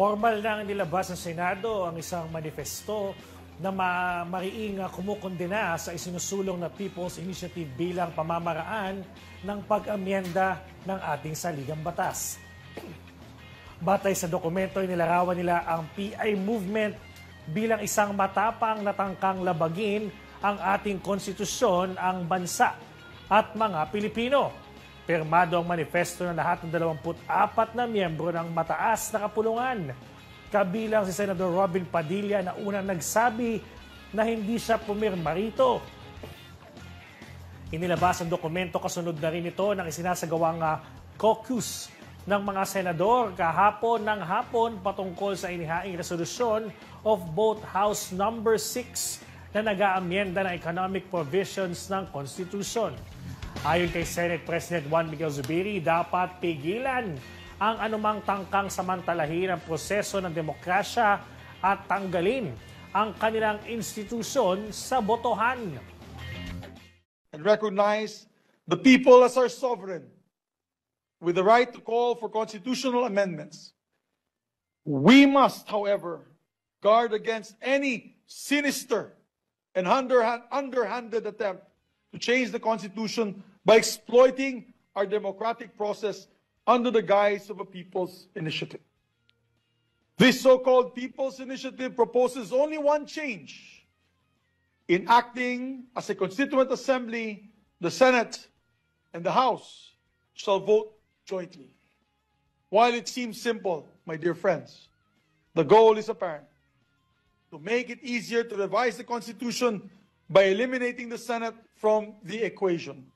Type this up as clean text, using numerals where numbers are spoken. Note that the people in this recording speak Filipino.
Formal na nilabas ng Senado ang isang manifesto na mariing kumukondena sa isinusulong na People's Initiative bilang pamamaraan ng pag-amyenda ng ating saligang batas. Batay sa dokumento, inilarawan nila ang PI movement bilang isang matapang na tangkang labagin ang ating konstitusyon, ang bansa at mga Pilipino. Pirmado ang manifesto ng lahat ng 24 na miyembro ng mataas na kapulungan. Kabilang si Senador Robin Padilla na unang nagsabi na hindi siya pumirma rito. Inilabas ang dokumento kasunod na rin ito ng isinasagawang caucus ng mga senador kahapon ng hapon patungkol sa inihaing resolusyon of both House Number 6 na nag-aamyenda ng economic provisions ng Constitution. Ayon kay Senate President Juan Miguel Zubiri, dapat pigilan ang anumang tangkang samantalahin ang proseso ng demokrasya at tanggalin ang kanilang institusyon sa botohan. And recognize the people as our sovereign with the right to call for constitutional amendments. We must, however, guard against any sinister and underhanded attempt to change the Constitution by exploiting our democratic process under the guise of a people's initiative. This so-called people's initiative proposes only one change. In acting as a constituent assembly, the Senate and the House shall vote jointly. While it seems simple, my dear friends, the goal is apparent: to make it easier to revise the Constitution by eliminating the Senate from the equation.